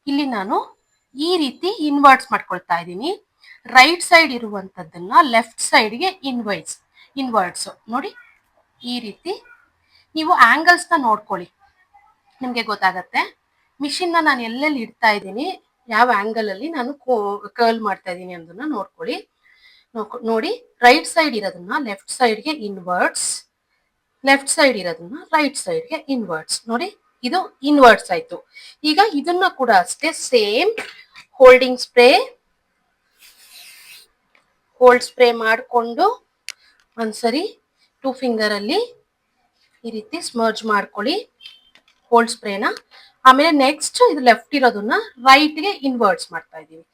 ಇಲ್ಲಿ ನಾನು ಈ ರೀತಿ ಇನ್ವರ್ಟ್ಸ್ ಮಾಡ್ಕೊಳ್ತಾ ಇದ್ದೀನಿ. ರೈಟ್ ಸೈಡ್ ಇರುವಂತದ್ದನ್ನ ಲೆಫ್ಟ್ ಸೈಡ್ಗೆ ಇನ್ವರ್ಟ್ಸ್ ನೋಡಿ. ಈ ರೀತಿ ನೀವು ಆಂಗಲ್ಸ್ ನ ನೋಡ್ಕೊಳ್ಳಿ, ನಿಮ್ಗೆ ಗೊತ್ತಾಗತ್ತೆ. ಮಿಷಿನ್ ನಾನು ಎಲ್ಲೆಲ್ಲಿ ಇಡ್ತಾ ಇದ್ದೀನಿ, ಯಾವ ಆಂಗಲ್ ಅಲ್ಲಿ ನಾನು ಕರ್ಲ್ ಮಾಡ್ತಾ ಇದ್ದೀನಿ ಅನ್ನೋದನ್ನ ನೋಡ್ಕೊಳ್ಳಿ. ನೋಡಿ ರೈಟ್ ಸೈಡ್ ಇರೋದನ್ನ ಲೆಫ್ಟ್ ಸೈಡ್ಗೆ ಇನ್ವರ್ಟ್ಸ್, ಲೆಫ್ಟ್ ಸೈಡ್ ಇರೋದನ್ನ ರೈಟ್ ಸೈಡ್ಗೆ ಇನ್ವರ್ಟ್ಸ್. ನೋಡಿ ಇದು ಇನ್ವರ್ಟ್ಸ್ ಆಯ್ತು. ಈಗ ಇದನ್ನ ಕೂಡ ಅಷ್ಟೇ ಸೇಮ್ ಹೋಲ್ಡ್ ಸ್ಪ್ರೇ ಮಾಡಿಕೊಂಡು ಒಂದ್ಸರಿ 2 ಫಿಂಗರ್ ಅಲ್ಲಿ ಈ ರೀತಿ ಸ್ಮರ್ಜ್ ಮಾಡ್ಕೊಳ್ಳಿ ಹೋಲ್ಡ್ ಸ್ಪ್ರೇನ. ಆಮೇಲೆ ನೆಕ್ಸ್ಟ್ ಇದು ಲೆಫ್ಟ್ ಇರೋದನ್ನ ರೈಟ್ಗೆ ಇನ್ವರ್ಟ್ಸ್ ಮಾಡ್ತಾ ಇದೀವಿ.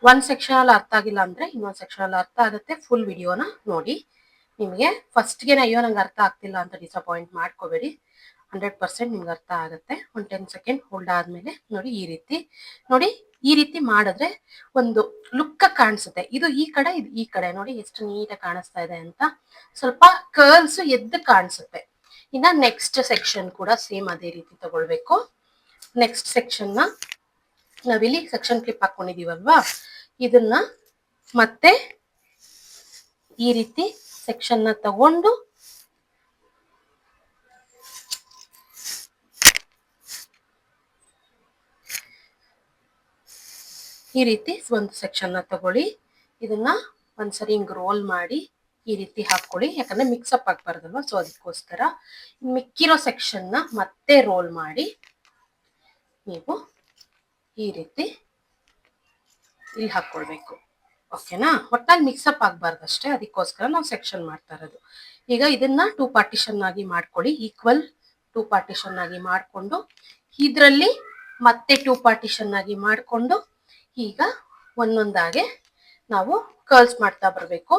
ಒಂದ್ ಸೆಕ್ಷನ್ ಅಲ್ಲಿ ಅರ್ಥ ಆಗಿಲ್ಲ ಅಂದ್ರೆ ಇನ್ನೊಂದ್ ಸೆಕ್ಷನ್ ಅಲ್ಲಿ ಅರ್ಥ ಆಗುತ್ತೆ. ಫುಲ್ ವಿಡಿಯೋನ ನೋಡಿ. ನಿಮಗೆ ಫಸ್ಟ್ಗೆ ಅಯ್ಯೋ ನಂಗೆ ಅರ್ಥ ಆಗ್ತಿಲ್ಲ ಅಂತ ಡಿಸಪಾಯಿಂಟ್ ಮಾಡ್ಕೋಬೇಡಿ, 100% ನಿಮ್ಗೆ ಅರ್ಥ ಆಗುತ್ತೆ. ಒಂದು 10 ಸೆಕೆಂಡ್ ಹೋಲ್ಡ್ ಆದ್ಮೇಲೆ ನೋಡಿ ಈ ರೀತಿ ಮಾಡಿದ್ರೆ ಒಂದು ಲುಕ್ ಕಾಣಿಸುತ್ತೆ. ಇದು ಈ ಕಡೆ, ಇದು ಈ ಕಡೆ ನೋಡಿ ಎಷ್ಟು ನೀಟಾಗಿ ಕಾಣಿಸ್ತಾ ಇದೆ ಅಂತ. ಸ್ವಲ್ಪ ಕರ್ಲ್ಸ್ ಎದ್ದು ಕಾಣಿಸುತ್ತೆ. ಇನ್ನ ನೆಕ್ಸ್ಟ್ ಸೆಕ್ಷನ್ ಕೂಡ ಸೇಮ್ ಅದೇ ರೀತಿ ತಗೊಳ್ಬೇಕು. ನೆಕ್ಸ್ಟ್ ಸೆಕ್ಷನ್ ನ ನಾವಿಲ್ಲಿ ಸೆಕ್ಷನ್ ಕ್ಲಿಪ್ ಹಾಕೊಂಡಿದೀವಲ್ವಾ, ಇದನ್ನ ಮತ್ತೆ ಈ ರೀತಿ ಸೆಕ್ಷನ್ ನ ತಗೊಂಡು ಈ ರೀತಿ ಒಂದು ಸೆಕ್ಷನ್ ನ ತಗೊಳ್ಳಿ. ಇದನ್ನ ಒಂದ್ಸರಿ ಹಿಂಗ್ ರೋಲ್ ಮಾಡಿ ಈ ರೀತಿ ಹಾಕೊಳ್ಳಿ, ಯಾಕಂದ್ರೆ ಮಿಕ್ಸಪ್ ಆಗ್ಬಾರ್ದಲ್ವ, ಸೊ ಅದಕ್ಕೋಸ್ಕರ. ಮಿಕ್ಕಿರೋ ಸೆಕ್ಷನ್ನ ಮತ್ತೆ ರೋಲ್ ಮಾಡಿ ನೀವು ಈ ರೀತಿ ಇಲ್ಲಿ ಹಾಕೊಳ್ಬೇಕು. ಓಕೆನಾ? ಒಟ್ಟಾಗಿ ಮಿಕ್ಸಪ್ ಆಗ್ಬಾರ್ದಷ್ಟೇ, ಅದಕ್ಕೋಸ್ಕರ ನಾವು ಸೆಕ್ಷನ್ ಮಾಡ್ತಾ ಇರೋದು. ಈಗ ಇದನ್ನ 2 ಪಾರ್ಟಿಷನ್ ಆಗಿ ಮಾಡ್ಕೊಳ್ಳಿ, ಈಕ್ವಲ್ 2 ಪಾರ್ಟಿಷನ್ ಆಗಿ ಮಾಡಿಕೊಂಡು ಇದರಲ್ಲಿ ಮತ್ತೆ 2 ಪಾರ್ಟಿಷನ್ ಆಗಿ ಮಾಡಿಕೊಂಡು ಈಗ ಒಂದೊಂದಾಗೆ ನಾವು ಕರ್ಲ್ಸ್ ಮಾಡ್ತಾ ಬರಬೇಕು.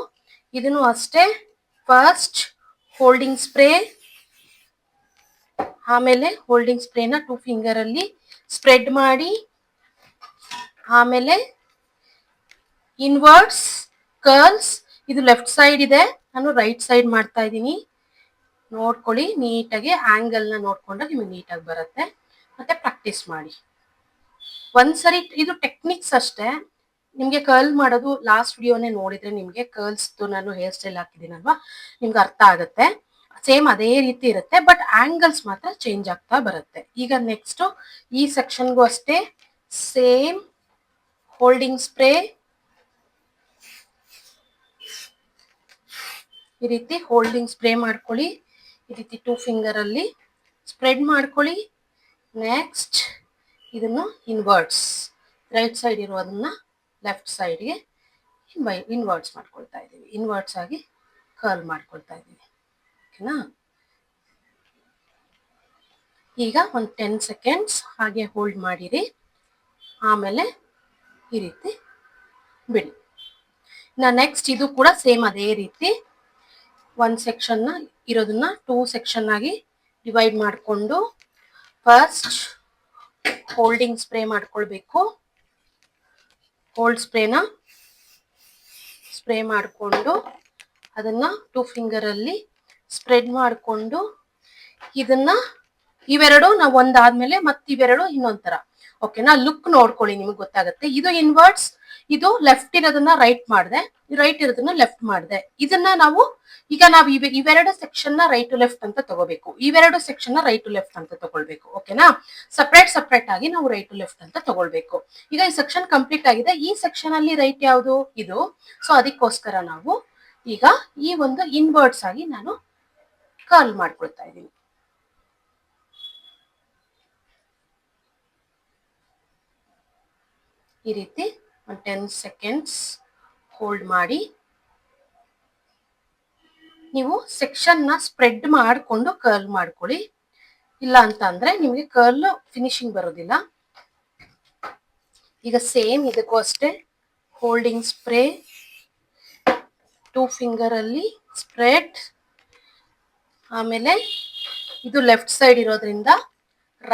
ಇದನ್ನು ಅಷ್ಟೇ, ಫಸ್ಟ್ ಹೋಲ್ಡಿಂಗ್ ಸ್ಪ್ರೇ, ಆಮೇಲೆ ಹೋಲ್ಡಿಂಗ್ ಸ್ಪ್ರೇನ 2 ಫಿಂಗರ್ ಅಲ್ಲಿ ಸ್ಪ್ರೆಡ್ ಮಾಡಿ, ಆಮೇಲೆ ಇನ್ವರ್ಡ್ಸ್ ಕರ್ಲ್ಸ್. ಇದು ಲೆಫ್ಟ್ ಸೈಡ್ ಇದೆ, ನಾನು ರೈಟ್ ಸೈಡ್ ಮಾಡ್ತಾ ಇದ್ದೀನಿ. ನೋಡ್ಕೊಳ್ಳಿ ನೀಟಾಗಿ, ಆಂಗಲ್ನ ನೋಡ್ಕೊಂಡ್ರೆ ನಿಮಗೆ ನೀಟಾಗಿ ಬರುತ್ತೆ. ಮತ್ತೆ ಪ್ರಾಕ್ಟೀಸ್ ಮಾಡಿ ಒಂದ್ಸರಿ. ಇದು ಟೆಕ್ನಿಕ್ಸ್ ಅಷ್ಟೇ, ನಿಮ್ಗೆ ಕರ್ಲ್ ಮಾಡೋದು ಲಾಸ್ಟ್ ವಿಡಿಯೋನೇ ನೋಡಿದ್ರೆ ನಿಮ್ಗೆ ಕರ್ಲ್ಸ್ ನಾನು ಹೇರ್ ಸ್ಟೈಲ್ ಹಾಕಿದ್ದೀನಲ್ವಾ, ನಿಮ್ಗೆ ಅರ್ಥ ಆಗುತ್ತೆ. ಸೇಮ್ ಅದೇ ರೀತಿ ಇರುತ್ತೆ, ಬಟ್ ಆಂಗಲ್ಸ್ ಮಾತ್ರ ಚೇಂಜ್ ಆಗ್ತಾ ಬರುತ್ತೆ. ಈಗ ನೆಕ್ಸ್ಟ್ ಈ ಸೆಕ್ಷನ್ಗೂ ಅಷ್ಟೇ ಸೇಮ್ ಹೋಲ್ಡಿಂಗ್ ಸ್ಪ್ರೇ, ಈ ರೀತಿ ಹೋಲ್ಡಿಂಗ್ ಸ್ಪ್ರೇ ಮಾಡ್ಕೊಳ್ಳಿ. ಈ ರೀತಿ 2 ಫಿಂಗರ್ ಅಲ್ಲಿ ಸ್ಪ್ರೆಡ್ ಮಾಡ್ಕೊಳ್ಳಿ. ನೆಕ್ಸ್ಟ್ ಇದನ್ನು ಇನ್ವರ್ಡ್ಸ್, ರೈಟ್ ಸೈಡ್ ಇರೋದನ್ನ ಲೆಫ್ಟ್ ಸೈಡ್ಗೆ ಇನ್ವರ್ಡ್ಸ್ ಮಾಡ್ಕೊಳ್ತಾ ಇದ್ದೀವಿ. ಇನ್ವರ್ಡ್ಸ್ ಆಗಿ ಕರ್ಲ್ ಮಾಡ್ಕೊಳ್ತಾ ಇದ್ದೀವಿ. ಓಕೆನಾ? ಈಗ ಒಂದು 10 ಸೆಕೆಂಡ್ಸ್ ಹಾಗೆ ಹೋಲ್ಡ್ ಮಾಡಿರಿ, ಆಮೇಲೆ ಈ ರೀತಿ ಬಿಡಿ. ನೆಕ್ಸ್ಟ್ ಇದು ಕೂಡ ಸೇಮ್ ಅದೇ ರೀತಿ ಒಂದು ಸೆಕ್ಷನ್ನ ಇರೋದನ್ನ 2 ಸೆಕ್ಷನ್ ಆಗಿ ಡಿವೈಡ್ ಮಾಡಿಕೊಂಡು ಫಸ್ಟ್ ಹೋಲ್ಡಿಂಗ್ ಸ್ಪ್ರೇ ಮಾಡ್ಕೊಳ್ಬೇಕು. ಹೋಲ್ಡ್ ಸ್ಪ್ರೇನ ಸ್ಪ್ರೇ ಮಾಡಿಕೊಂಡು ಅದನ್ನ 2 ಫಿಂಗರ್ ಅಲ್ಲಿ ಸ್ಪ್ರೆಡ್ ಮಾಡಿಕೊಂಡು ಇದನ್ನ ಇವೆರಡು ನಾವು ಒಂದಾದ್ಮೇಲೆ ಮತ್ತೆ ಇವೆರಡು ಇನ್ನೊಂಥರ. ಓಕೆನಾ? ಲುಕ್ ನೋಡ್ಕೊಳ್ಳಿ, ನಿಮಗೆ ಗೊತ್ತಾಗುತ್ತೆ. ಇದು ಇನ್ವರ್ಡ್ಸ್, ಇದು ಲೆಫ್ಟ್ ಇರೋದನ್ನ ರೈಟ್ ಮಾಡಿದೆ, ರೈಟ್ ಇರೋದನ್ನ ಲೆಫ್ಟ್ ಮಾಡಿದೆ. ಇದನ್ನ ನಾವು ಈಗ ನಾವು ಇವೆರಡು ಸೆಕ್ಷನ್ ನ ರೈಟ್ ಟು ಲೆಫ್ಟ್ ಅಂತ ತಗೋಬೇಕು, ಇವೆರಡು ಸೆಕ್ಷನ್ ನ ರೈಟ್ ಟು ಲೆಫ್ಟ್ ಅಂತ ತಗೊಳ್ಬೇಕು. ಓಕೆನಾ? ಸಪ್ರೇಟ್ ಆಗಿ ನಾವು ರೈಟ್ ಟು ಲೆಫ್ಟ್ ಅಂತ ತಗೊಳ್ಬೇಕು. ಈಗ ಈ ಸೆಕ್ಷನ್ ಕಂಪ್ಲೀಟ್ ಆಗಿದೆ. ಈ ಸೆಕ್ಷನ್ ಅಲ್ಲಿ ರೈಟ್ ಯಾವುದು? ಇದು. ಸೊ ಅದಕ್ಕೋಸ್ಕರ ನಾವು ಈಗ ಈ ಒಂದು ಇನ್ವರ್ಡ್ಸ್ ಆಗಿ ನಾನು ಕರ್ಲ್ ಮಾಡ್ಕೊಳ್ತಾ ಇದ್ದೀನಿ. ಈ ರೀತಿ ಒಂದು 10 ಸೆಕೆಂಡ್ಸ್ ಹೋಲ್ಡ್ ಮಾಡಿ ನೀವು ಸೆಕ್ಷನ್ ನ ಸ್ಪ್ರೆಡ್ ಮಾಡಿಕೊಂಡು ಕರ್ಲ್ ಮಾಡ್ಕೊಳ್ಳಿ. ಇಲ್ಲ ಅಂತ ಅಂದ್ರೆ ನಿಮಗೆ ಕರ್ಲ್ ಫಿನಿಶಿಂಗ್ ಬರೋದಿಲ್ಲ. ಈಗ ಸೇಮ್ ಇದಕ್ಕೂ ಅಷ್ಟೇ ಹೋಲ್ಡಿಂಗ್ ಸ್ಪ್ರೇ 2 ಫಿಂಗರ್ ಅಲ್ಲಿ ಸ್ಪ್ರೆಡ್, ಆಮೇಲೆ ಇದು ಲೆಫ್ಟ್ ಸೈಡ್ ಇರೋದ್ರಿಂದ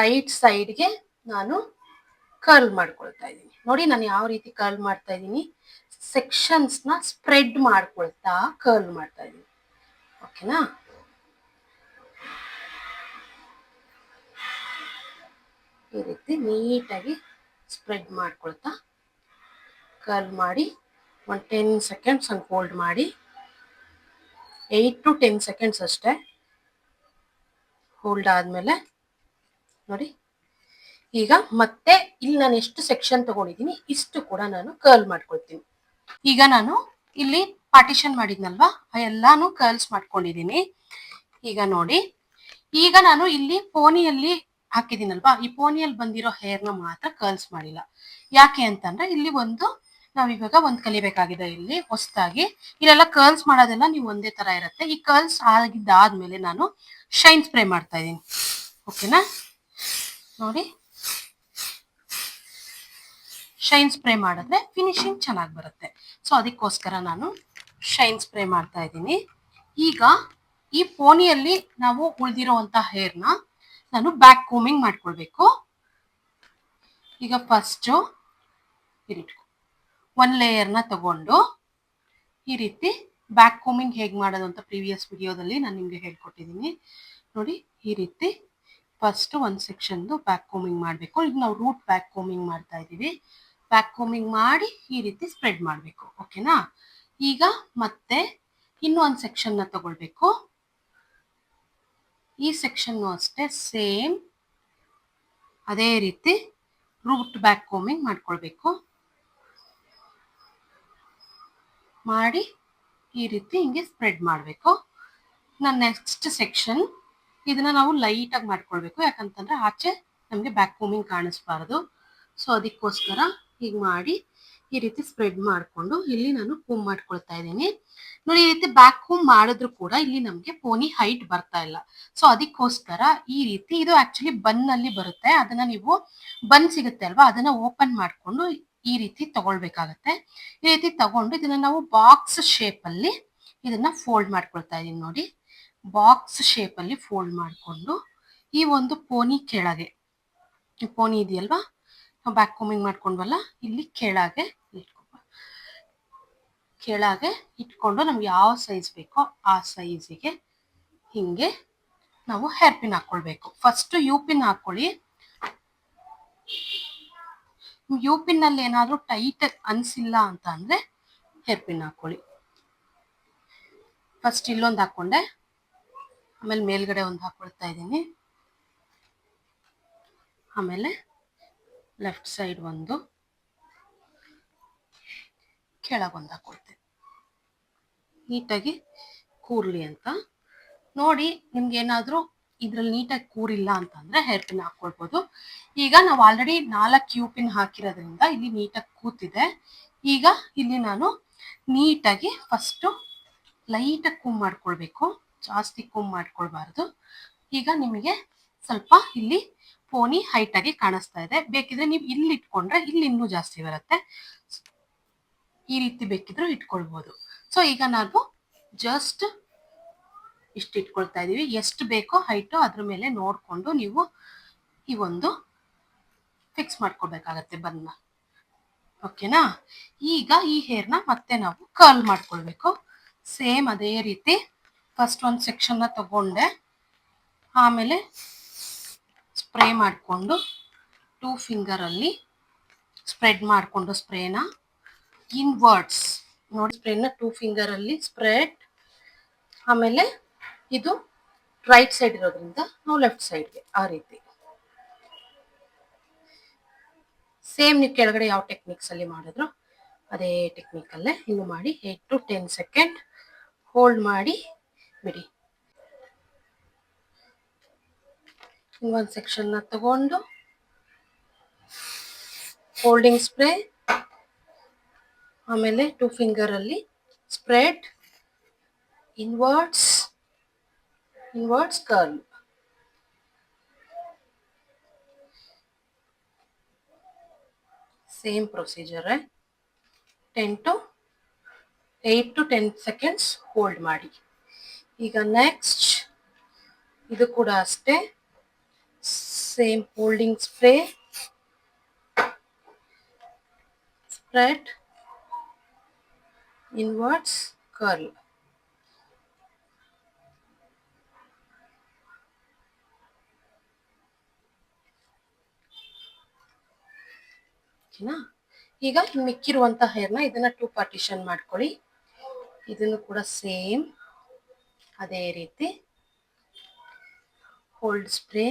ರೈಟ್ ಸೈಡ್ಗೆ ನಾನು ಕರ್ಲ್ ಮಾಡ್ಕೊಳ್ತಾ ಇದ್ದೀನಿ. ನೋಡಿ ನಾನು ಯಾವ ರೀತಿ ಕರ್ಲ್ ಮಾಡ್ತಾ ಇದ್ದೀನಿ, ಸೆಕ್ಷನ್ಸ್ ನ ಸ್ಪ್ರೆಡ್ ಮಾಡ್ಕೊಳ್ತಾ ಕರ್ಲ್ ಮಾಡ್ತಾ ಇದ್ದೀನಿ. ಓಕೆನಾ? ಈ ರೀತಿ ನೀಟಾಗಿ ಸ್ಪ್ರೆಡ್ ಮಾಡ್ಕೊಳ್ತಾ ಕರ್ಲ್ ಮಾಡಿ ಒಂದು 10 ಸೆಕೆಂಡ್ಸ್ ಹಂಗೆ ಹೋಲ್ಡ್ ಮಾಡಿ, 8 to 10 ಸೆಕೆಂಡ್ಸ್ ಅಷ್ಟೇ. ಹೋಲ್ಡ್ ಆದ್ಮೇಲೆ ನೋಡಿ, ಈಗ ಮತ್ತೆ ಇಲ್ಲಿ ನಾನು ಎಷ್ಟು ಸೆಕ್ಷನ್ ತಗೊಂಡಿದ್ದೀನಿ ಇಷ್ಟು ಕೂಡ ನಾನು ಕರ್ಲ್ ಮಾಡ್ಕೊಳ್ತೀನಿ. ಈಗ ನಾನು ಇಲ್ಲಿ ಪಾರ್ಟಿಷನ್ ಮಾಡಿದ್ನಲ್ವಾ, ಎಲ್ಲಾನು ಕರ್ಲ್ಸ್ ಮಾಡ್ಕೊಂಡಿದ್ದೀನಿ. ಈಗ ನೋಡಿ, ಈಗ ನಾನು ಇಲ್ಲಿ ಪೋನಿಯಲ್ಲಿ ಹಾಕಿದ್ದೀನಲ್ವಾ, ಈ ಪೋನಿಯಲ್ಲಿ ಬಂದಿರೋ ಹೇರ್ನ ಮಾತ್ರ ಕರ್ಲ್ಸ್ ಮಾಡಿಲ್ಲ. ಯಾಕೆ ಅಂತಂದ್ರೆ ಇಲ್ಲಿ ನಾವಿವಾಗ ಒಂದು ಕಲಿಬೇಕಾಗಿದೆ. ಇಲ್ಲಿ ಹೊಸದಾಗಿ ಇಲ್ಲೆಲ್ಲ ಕರ್ಲ್ಸ್ ಮಾಡೋದೆಲ್ಲ ನೀವು ಒಂದೇ ತರ ಇರುತ್ತೆ. ಈ ಕರ್ಲ್ಸ್ ಆಗಿದ್ದಾದ್ಮೇಲೆ ನಾನು ಶೈನ್ ಸ್ಪ್ರೇ ಮಾಡ್ತಾ ಇದ್ದೀನಿ. ಓಕೆನಾ? ನೋಡಿ, ಶೈನ್ ಸ್ಪ್ರೇ ಮಾಡಿದ್ರೆ ಫಿನಿಶಿಂಗ್ ಚೆನ್ನಾಗಿ ಬರುತ್ತೆ. ಸೊ ಅದಕ್ಕೋಸ್ಕರ ನಾನು ಶೈನ್ ಸ್ಪ್ರೇ ಮಾಡ್ತಾ ಇದ್ದೀನಿ. ಈಗ ಈ ಪೋನಿಯಲ್ಲಿ ನಾವು ಉಳಿದಿರುವಂತ ಹೇರ್ನ ನಾನು ಬ್ಯಾಕ್ ಕೋಮಿಂಗ್ ಮಾಡ್ಕೊಳ್ಬೇಕು. ಈಗ ಫಸ್ಟ್ ಒಂದು ಲೇಯರ್ನ ತಗೊಂಡು ಈ ರೀತಿ ಬ್ಯಾಕ್ ಕೋಮಿಂಗ್ ಹೇಗೆ ಮಾಡೋದು ಅಂತ ಪ್ರೀವಿಯಸ್ ವಿಡಿಯೋದಲ್ಲಿ ನಾನು ನಿಮಗೆ ಹೇಳ್ಕೊಟ್ಟಿದ್ದೀನಿ. ನೋಡಿ, ಈ ರೀತಿ ಫಸ್ಟ್ ಒಂದು ಸೆಕ್ಷನ್ದು ಬ್ಯಾಕ್ ಕೋಮಿಂಗ್ ಮಾಡಬೇಕು. ಈಗ ನಾವು ರೂಟ್ ಬ್ಯಾಕ್ ಕೋಮಿಂಗ್ ಮಾಡ್ತಾ ಇದ್ದೀವಿ. ಬ್ಯಾಕ್ ಕೋಮಿಂಗ್ ಮಾಡಿ ಈ ರೀತಿ ಸ್ಪ್ರೆಡ್ ಮಾಡಬೇಕು. ಓಕೆನಾ? ಈಗ ಮತ್ತೆ ಇನ್ನೊಂದು ಸೆಕ್ಷನ್ನ ತಗೊಳ್ಬೇಕು. ಈ ಸೆಕ್ಷನ್ನು ಅಷ್ಟೇ ಸೇಮ್ ಅದೇ ರೀತಿ ರೂಟ್ ಬ್ಯಾಕ್ ಕೋಮಿಂಗ್ ಮಾಡ್ಕೊಳ್ಬೇಕು. ಮಾಡಿ ಈ ರೀತಿ ಹಿಂಗೆ ಸ್ಪ್ರೆಡ್ ಮಾಡಬೇಕು. ನೆಕ್ಸ್ಟ್ ಸೆಕ್ಷನ್ ಇದನ್ನ ನಾವು ಲೈಟ್ ಆಗಿ ಮಾಡ್ಕೊಳ್ಬೇಕು, ಯಾಕಂತಂದ್ರೆ ಆಚೆ ನಮಗೆ ಬ್ಯಾಕ್ ಕೋಮಿಂಗ್ ಕಾಣಿಸ್ಬಾರ್ದು. ಸೊ ಅದಕ್ಕೋಸ್ಕರ ಹೀಗೆ ಮಾಡಿ ಈ ರೀತಿ ಸ್ಪ್ರೆಡ್ ಮಾಡಿಕೊಂಡು ಇಲ್ಲಿ ನಾನು ಕೂಮ್ ಮಾಡ್ಕೊಳ್ತಾ ಇದ್ದೀನಿ. ನೋಡಿ, ಈ ರೀತಿ ಬ್ಯಾಕ್ ಕೂಮ್ ಮಾಡಿದ್ರು ಕೂಡ ಇಲ್ಲಿ ನಮಗೆ ಪೋನಿ ಹೈಟ್ ಬರ್ತಾ ಇಲ್ಲ. ಸೊ ಅದಕ್ಕೋಸ್ಕರ ಈ ರೀತಿ, ಇದು ಆಕ್ಚುಲಿ ಬನ್ ಅಲ್ಲಿ ಬರುತ್ತೆ, ಅದನ್ನ ನೀವು ಬನ್ ಸಿಗುತ್ತೆ ಅಲ್ವಾ, ಅದನ್ನ ಓಪನ್ ಮಾಡ್ಕೊಂಡು ಈ ರೀತಿ ತಗೊಳ್ಬೇಕಾಗತ್ತೆ. ಈ ರೀತಿ ತಗೊಂಡು ಇದನ್ನ ನಾವು ಬಾಕ್ಸ್ ಶೇಪ್ ಅಲ್ಲಿ ಇದನ್ನ ಫೋಲ್ಡ್ ಮಾಡ್ಕೊಳ್ತಾ ಇದೀನಿ. ನೋಡಿ, ಬಾಕ್ಸ್ ಶೇಪ್ ಅಲ್ಲಿ ಫೋಲ್ಡ್ ಮಾಡಿಕೊಂಡು ಈ ಒಂದು ಪೋನಿ ಕೆಳಗೆ, ಪೋನಿ ಇದೆಯಲ್ವಾ, ಬ್ಯಾಕ್ ಕೋಮಿಂಗ್ ಮಾಡ್ಕೊಂಡ್ವಲ್ಲ, ಇಲ್ಲಿ ಕೆಳಗೆ ಇಟ್ಕೊಂಡು ನಮ್ಗೆ ಯಾವ ಸೈಜ್ ಬೇಕೋ ಆ ಸೈಜಿಗೆ ಹಿಂಗೆ ನಾವು ಹೇರ್ ಪಿನ್ ಹಾಕೊಳ್ಬೇಕು. ಫಸ್ಟ್ ಯು ಪಿನ್ ಹಾಕೊಳ್ಳಿ. ಯು ಪಿನ್ ಅಲ್ಲಿ ಏನಾದ್ರೂ ಟೈಟ್ ಅನ್ಸಿಲ್ಲ ಅಂತ ಅಂದ್ರೆ ಹೇರ್ ಪಿನ್ ಹಾಕೊಳ್ಳಿ. ಫಸ್ಟ್ ಇಲ್ಲೊಂದು ಹಾಕೊಂಡೆ, ಆಮೇಲೆ ಮೇಲ್ಗಡೆ ಒಂದು ಹಾಕೊಳ್ತಾ ಇದ್ದೀನಿ, ಆಮೇಲೆ ಲೆಫ್ಟ್ ಸೈಡ್ ಒಂದು, ಕೆಳಗೊಂದು ಹಾಕೊಳ್ತೇನೆ, ನೀಟಾಗಿ ಕೂರ್ಲಿ ಅಂತ. ನೋಡಿ, ನಿಮ್ಗೆ ಏನಾದ್ರೂ ಇದ್ರಲ್ಲಿ ನೀಟಾಗಿ ಕೂರಿಲ್ಲ ಅಂತಂದ್ರೆ ಹೇರ್ ಪಿನ್ ಹಾಕೊಳ್ಬೋದು. ಈಗ ನಾವು ಆಲ್ರೆಡಿ 4 ಯು ಪಿನ್ ಹಾಕಿರೋದ್ರಿಂದ ಇಲ್ಲಿ ನೀಟಾಗಿ ಕೂತಿದೆ. ಈಗ ಇಲ್ಲಿ ನಾನು ನೀಟಾಗಿ ಫಸ್ಟ್ ಲೈಟಾಗಿ ಕೂಮ್ ಮಾಡ್ಕೊಳ್ಬೇಕು, ಜಾಸ್ತಿ ಕೂಮ್ ಮಾಡ್ಕೊಳ್ಬಾರ್ದು. ಈಗ ನಿಮಗೆ ಸ್ವಲ್ಪ ಇಲ್ಲಿ ಪೋನಿ ಹೈಟ್ ಆಗಿ ಕಾಣಿಸ್ತಾ ಇದೆ. ಬೇಕಿದ್ರೆ ನೀವು ಇಲ್ಲಿ ಇಟ್ಕೊಂಡ್ರೆ ಇಲ್ಲಿ ಇನ್ನೂ ಜಾಸ್ತಿ ಬರುತ್ತೆ. ಈ ರೀತಿ ಬೇಕಿದ್ರು ಇಟ್ಕೊಳ್ಬಹುದು. ಸೊ ಈಗ ನಾವು ಜಸ್ಟ್ ಇಷ್ಟು ಇಟ್ಕೊಳ್ತಾ ಇದೀವಿ. ಎಷ್ಟು ಬೇಕೋ ಹೈಟು ಅದ್ರ ಮೇಲೆ ನೋಡ್ಕೊಂಡು ನೀವು ಈ ಒಂದು ಫಿಕ್ಸ್ ಮಾಡ್ಕೊಳ್ಬೇಕಾಗತ್ತೆ ಬನ್ನ. ಓಕೆನಾ? ಈಗ ಈ ಹೇರ್ನ ಮತ್ತೆ ನಾವು ಕರ್ಲ್ ಮಾಡ್ಕೊಳ್ಬೇಕು. ಸೇಮ್ ಅದೇ ರೀತಿ ಫಸ್ಟ್ ಒಂದು ಸೆಕ್ಷನ್ನ ತಗೊಂಡೆ, ಆಮೇಲೆ ಸ್ಪ್ರೇ ಮಾಡಿಕೊಂಡು 2 ಫಿಂಗರಲ್ಲಿ ಸ್ಪ್ರೆಡ್ ಮಾಡಿಕೊಂಡು ಸ್ಪ್ರೇನ ಇನ್ವರ್ಡ್ಸ್, ನೋಡಿ ಸ್ಪ್ರೇನ 2 ಫಿಂಗರಲ್ಲಿ ಸ್ಪ್ರೆಡ್, ಆಮೇಲೆ ಇದು ರೈಟ್ ಸೈಡ್ ಇರೋದ್ರಿಂದ ನಾವು ಲೆಫ್ಟ್ ಸೈಡ್ಗೆ ಆ ರೀತಿ. ಸೇಮ್ ನೀವು ಕೆಳಗಡೆ ಯಾವ ಟೆಕ್ನಿಕ್ಸ್ ಅಲ್ಲಿ ಮಾಡಿದ್ರು ಅದೇ ಟೆಕ್ನಿಕ್ ಅಲ್ಲೇ ಇನ್ನು ಮಾಡಿ 8 to 10 ಸೆಕೆಂಡ್ ಹೋಲ್ಡ್ ಮಾಡಿ ಬಿಡಿ. ಒಂದು ಸೆಕ್ಷನ್ ನ ತಗೊಂಡು ಹೋಲ್ಡಿಂಗ್ ಸ್ಪ್ರೇ, ಆಮೇಲೆ 2 ಫಿಂಗರಲ್ಲಿ spread, inwards curl. Same procedure 8 to 10 seconds hold ಮಾಡಿ. ಈಗ ನೆಕ್ಸ್ಟ್ ಇದು ಕೂಡ ಅಷ್ಟೇ, same holding spray, spread, inwards curl. ಈಗ ಮಿಕ್ಕಿರುವಂತ ಹೇರ್ನ ಇದನ್ನ 2 ಪಾರ್ಟಿಷನ್ ಮಾಡ್ಕೊಳ್ಳಿ. ಇದನ್ನು ಕೂಡ ಸೇಮ್ ಅದೇ ರೀತಿ ಹೋಲ್ಡ್ ಸ್ಪ್ರೇ,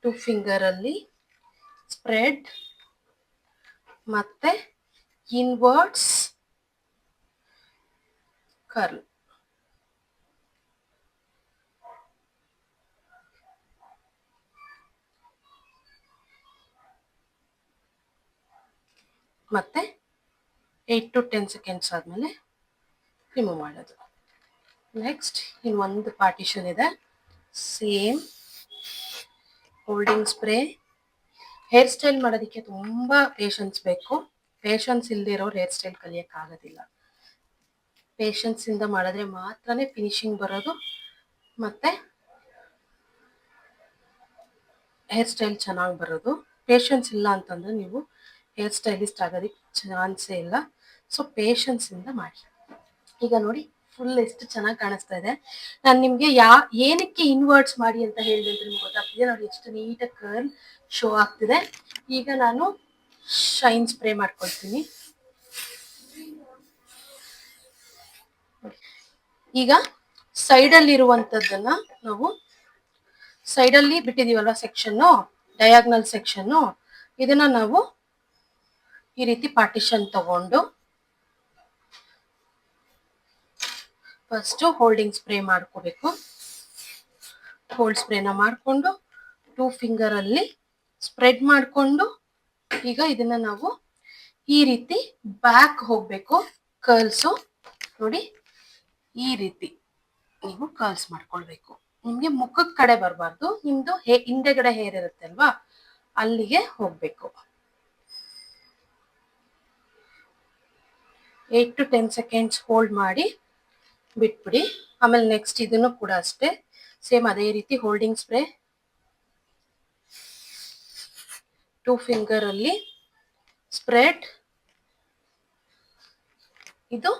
2 ಫಿಂಗರಲ್ಲಿ ಸ್ಪ್ರೆಡ್ ಮತ್ತೆ ಇನ್ವರ್ಡ್ಸ್ ಕರ್ಲ್. ಮತ್ತೆ 8 to 10 ಸೆಕೆಂಡ್ಸ್ ಆದ್ಮೇಲೆ ರಿಮೂವ್ ಮಾಡೋದು. ನೆಕ್ಸ್ಟ್ ಇನ್ನೊಂದು ಪಾರ್ಟಿಷನ್ ಇದೆ, same holding spray. Hair style ಮಾಡೋದಕ್ಕೆ ತುಂಬಾ ಪೇಷನ್ಸ್ ಬೇಕು. ಪೇಷನ್ಸ್ ಇಲ್ಲದೆ ಇರೋರು ಹೇರ್ ಸ್ಟೈಲ್ ಕಲಿಯಕ್ ಆಗೋದಿಲ್ಲ. ಪೇಷನ್ಸ್ ಇಂದ ಮಾಡಿದ್ರೆ ಮಾತ್ರನೇ ಫಿನಿಶಿಂಗ್ ಬರೋದು, ಮತ್ತೆ ಹೇರ್ ಸ್ಟೈಲ್ ಚೆನ್ನಾಗಿ ಬರೋದು. ಪೇಷನ್ಸ್ ಇಲ್ಲ ಅಂತಂದ್ರೆ ನೀವು ಹೇರ್ ಸ್ಟೈಲಿಸ್ಟ್ ಆಗೋದಕ್ಕೆ ಚಾನ್ಸೇ ಇಲ್ಲ. ಸೊ ಪೇಷನ್ಸ್ ಇಂದ ಮಾಡಿ. ಈಗ ನೋಡಿ ಫುಲ್ ಎಷ್ಟು ಚೆನ್ನಾಗಿ ಕಾಣಿಸ್ತಾ ಇದೆ. ನಾನು ನಿಮ್ಗೆ ಏನಕ್ಕೆ ಇನ್ವರ್ಟ್ಸ್ ಮಾಡಿ ಅಂತ ಹೇಳಿದೆ ಅಂತ ನಿಮ್ಗೆ ಗೊತ್ತಾಗ್ತಿದೆ. ನೋಡಿ ಎಷ್ಟು ನೀಟಾಗಿ ಕರ್ಲ್ ಶೋ ಆಗ್ತಿದೆ. ಈಗ ನಾನು ಶೈನ್ ಸ್ಪ್ರೇ ಮಾಡ್ಕೊಳ್ತೀನಿ. ಈಗ ಸೈಡಲ್ಲಿ ಇರುವಂತದ್ದನ್ನ ನಾವು ಸೈಡಲ್ಲಿ ಬಿಟ್ಟಿದೀವಲ್ವಾ ಸೆಕ್ಷನ್ನು, ಡಯಾಗ್ನಲ್ ಸೆಕ್ಷನ್ನು, ಇದನ್ನ ನಾವು ಈ ರೀತಿ ಪಾರ್ಟಿಷನ್ ತಗೊಂಡು ಫಸ್ಟ್ ಹೋಲ್ಡಿಂಗ್ ಸ್ಪ್ರೇ ಮಾಡ್ಕೋಬೇಕು. ಹೋಲ್ಡ್ ಸ್ಪ್ರೇನ ಮಾಡಿಕೊಂಡು 2 ಫಿಂಗರ್ ಅಲ್ಲಿ ಸ್ಪ್ರೆಡ್ ಮಾಡಿಕೊಂಡು ಈಗ ಇದನ್ನ ನಾವು ಈ ರೀತಿ ಬ್ಯಾಕ್ ಹೋಗ್ಬೇಕು. ಕರ್ಲ್ಸು ನೋಡಿ, ಈ ರೀತಿ ನೀವು ಕರ್ಲ್ಸ್ ಮಾಡ್ಕೊಳ್ಬೇಕು. ನಿಮ್ಗೆ ಮುಖದ ಕಡೆ ಬರಬಾರ್ದು, ನಿಮ್ದು ಹಿಂದೆಗಡೆ ಹೇರ್ ಇರುತ್ತೆ ಅಲ್ವಾ, ಅಲ್ಲಿಗೆ ಹೋಗ್ಬೇಕು. 8 to 10 seconds ಹೋಲ್ಡ್ ಮಾಡಿ ಬಿಟ್ಬಿಡಿ. ಆಮೇಲೆ ನೆಕ್ಸ್ಟ್ ಇದನ್ನು ಕೂಡ ಅಷ್ಟೇ ಸೇಮ್ ಅದೇ ರೀತಿ ಹೋಲ್ಡಿಂಗ್ ಸ್ಪ್ರೇ 2 ಫಿಂಗರ್ ಅಲ್ಲಿ ಸ್ಪ್ರೆಡ್. ಇದು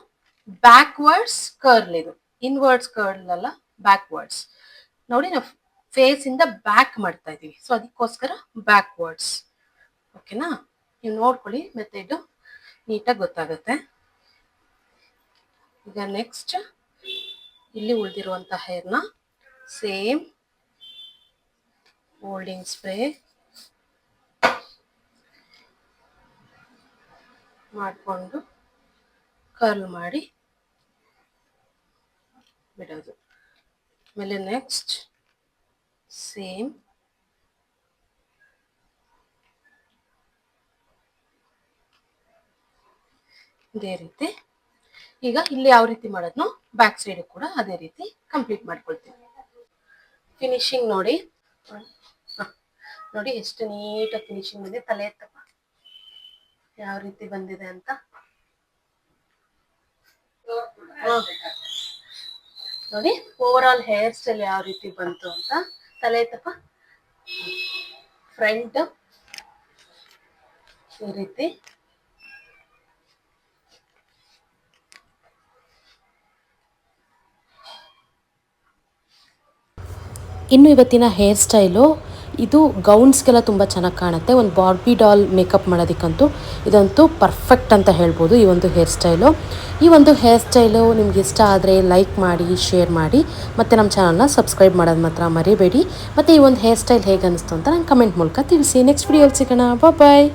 ಬ್ಯಾಕ್ವರ್ಡ್ಸ್ ಕರ್ಲ್, ಇದು ಇನ್ವರ್ಡ್ಸ್ ಕರ್ಲ್ ಅಲ್ಲ, ಬ್ಯಾಕ್ವರ್ಡ್ಸ್. ನೋಡಿ, ನಾವು ಫೇಸ್ ಇಂದ ಬ್ಯಾಕ್ ಮಾಡ್ತಾ ಇದೀವಿ, ಸೊ ಅದಕ್ಕೋಸ್ಕರ ಬ್ಯಾಕ್ವರ್ಡ್ಸ್. ಓಕೆನಾ? ನೀವು ನೋಡ್ಕೊಳ್ಳಿ, ಮೆಥಡ್ ನೀಟಾಗಿ ಗೊತ್ತಾಗುತ್ತೆ. ಈಗ ನೆಕ್ಸ್ಟ್ ಇಲ್ಲಿ ಉಳಿದಿರುವಂತ ಹೇರ್ನ ಸೇಮ್ ಹೋಲ್ಡಿಂಗ್ ಸ್ಪ್ರೇ ಮಾಡಿಕೊಂಡು ಕರ್ಲ್ ಮಾಡಿ ಬಿಡೋದು. ಆಮೇಲೆ ನೆಕ್ಸ್ಟ್ ಸೇಮ್ ಇದೇ ರೀತಿ. ಈಗ ಇಲ್ಲಿ ಯಾವ ರೀತಿ ಮಾಡೋದ್ನೋ ಬ್ಯಾಕ್ ಸೈಡ್ ಕೂಡ ಅದೇ ರೀತಿ ಕಂಪ್ಲೀಟ್ ಮಾಡ್ಕೊಳ್ತೀವಿ. ಫಿನಿಶಿಂಗ್ ನೋಡಿ, ನೋಡಿ ಎಷ್ಟು ನೀಟಾಗಿ ಫಿನಿಶಿಂಗ್ ಬಂದಿದೆ. ತಲೆ ಎತ್ತಪ್ಪ ಯಾವ ರೀತಿ ಬಂದಿದೆ ಅಂತ. ನೋಡಿ ಓವರ್ ಆಲ್ ಹೇರ್ ಸ್ಟೈಲ್ ಯಾವ ರೀತಿ ಬಂತು ಅಂತ. ತಲೆ ಎತ್ತಪ್ಪ. ಫ್ರಂಟ್ ಈ ರೀತಿ,
ಇನ್ನು ಇವತ್ತಿನ ಹೇರ್ ಸ್ಟೈಲು ಇದು ಗೌನ್ಸ್ಗೆಲ್ಲ ತುಂಬ ಚೆನ್ನಾಗಿ ಕಾಣುತ್ತೆ. ಒಂದು ಬಾರ್ಬಿ ಡಾಲ್ ಮೇಕಪ್ ಮಾಡೋದಕ್ಕಂತೂ ಇದಂತೂ ಪರ್ಫೆಕ್ಟ್ ಅಂತ ಹೇಳ್ಬೋದು ಈ ಒಂದು ಹೇರ್ ಸ್ಟೈಲು. ಈ ಒಂದು ಹೇರ್ ಸ್ಟೈಲು ನಿಮ್ಗೆ ಇಷ್ಟ ಆದರೆ ಲೈಕ್ ಮಾಡಿ, ಶೇರ್ ಮಾಡಿ, ಮತ್ತು ನಮ್ಮ ಚಾನಲ್ನ ಸಬ್ಸ್ಕ್ರೈಬ್ ಮಾಡೋದು ಮಾತ್ರ ಮರಿಬೇಡಿ. ಮತ್ತು ಈ ಒಂದು ಹೇರ್ ಸ್ಟೈಲ್ ಹೇಗೆ ಅನಿಸ್ತು ಅಂತ ನಂಗೆ ಕಮೆಂಟ್ ಮೂಲಕ ತಿಳಿಸಿ. ನೆಕ್ಸ್ಟ್ ವಿಡಿಯೋಲಿ ಸಿಗೋಣ. ಬಾಯ್.